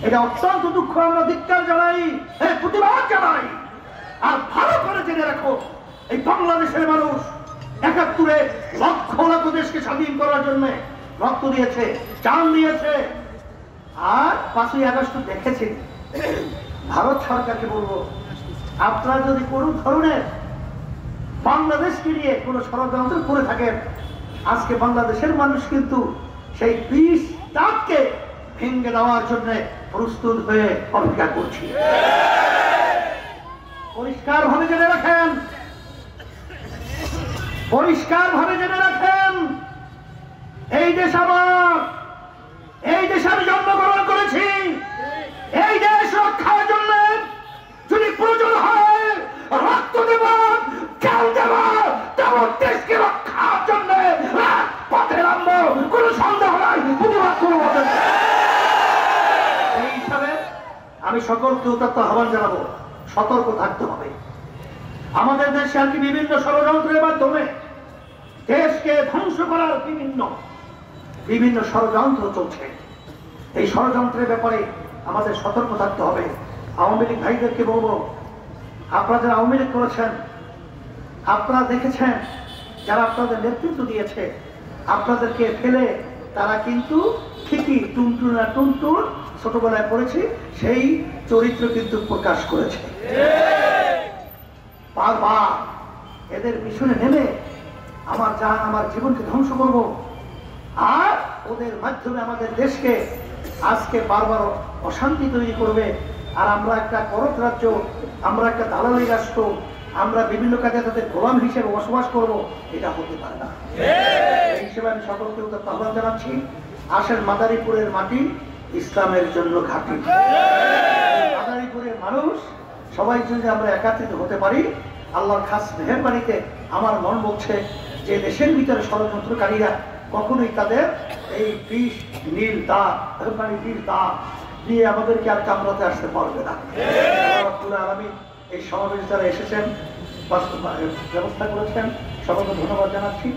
এটা অত্যন্ত দুঃখ, আমরা ধিক্কার জানাই, প্রতিবাদ জানাই। আর ভালো করে জেনে রাখো, এই বাংলাদেশের মানুষ ৭১-এ লক্ষ লক্ষ দেশকে স্বাধীন করার জন্য রক্ত দিয়েছে, জান দিয়েছে। আর ৫ই আগস্ট দেখেছি। ভারত সরকারকে বলবো, আপনারা যদি কোনো ধরনের বাংলাদেশকে নিয়ে কোনো ষড়যন্ত্র করে থাকেন, আজকে বাংলাদেশের মানুষ কিন্তু সেই ২০ দাগকে ভেঙে দেওয়ার জন্য প্রস্তুত হয়ে অপেক্ষা করছি। পরিষ্কার ভাবে জেনে রাখেন, পরিষ্কার ভাবে জেনে রাখেন, এই দেশ আমার, এই দেশে আমি জন্মগ্রহণ করেছি। এই দেশ রক্ষার জন্য যদি প্রয়োজন হয় রক্ত দেব, চাল দেব, তেমন দেশকে রক্ষার জন্য পথে নামবো, কোনো সন্দেহ নাই, প্রতিবাদ করবো। এই হিসাবে আমি সকলকে উদাত্ত আহ্বান জানাবো, সতর্ক থাকতে হবে। আমাদের দেশে আর কি বিভিন্ন ষড়যন্ত্রের মাধ্যমে দেশকে ধ্বংস করার বিভিন্ন ষড়যন্ত্র চলছে। এই ষড়যন্ত্রের ব্যাপারে আমাদের সতর্ক থাকতে হবে। আওয়ামী লীগ ভাইদেরকে বলবো, আপনারা যারা আওয়ামী লীগ করেছেন, আপনারা দেখেছেন যারা আপনাদের নেতৃত্ব দিয়েছে, আপনাদেরকে ফেলে তারা কিন্তু ঠিকই টুনটুনা টুনটুন ছোটবেলায় পড়েছি সেই চরিত্র কিন্তু প্রকাশ করেছে। বারবার এদের পিছনে নেমে আমার জান, আমার জীবনকে ধ্বংস করব, আর ওদের মাধ্যমে আমাদের দেশকে আজকে বারবার অশান্তি তৈরি করবে। আর আমরা একটা করত রাজ্য, আমরা একটা দালালি রাষ্ট্র, আমরা বিভিন্ন কাজে তাদের গোলাম হিসেবে বসবাস করব, এটা হতে পারে না। এই হিসেবে আমি সকলকে আহ্বান জানাচ্ছি, আসেন মাদারীপুরের মাটি ইসলামের জন্য ঘাঁটি। মাদারীপুরের মানুষ সবাই যদি আমরা একাত্রিত হতে পারি, আল্লাহর খাস মেহেরবানিতে আমার মন বলছে যে দেশের ভিতরে ষড়যন্ত্রকারীরা কখনোই তাদের এই বিষ নীল দাগ দিয়ে আমাদেরকে আর কামড়াতে আসতে পারবে না। আলামিন এই সমাবেশ যারা এসেছেন, ব্যবস্থা করেছেন, সকলকে ধন্যবাদ জানাচ্ছি।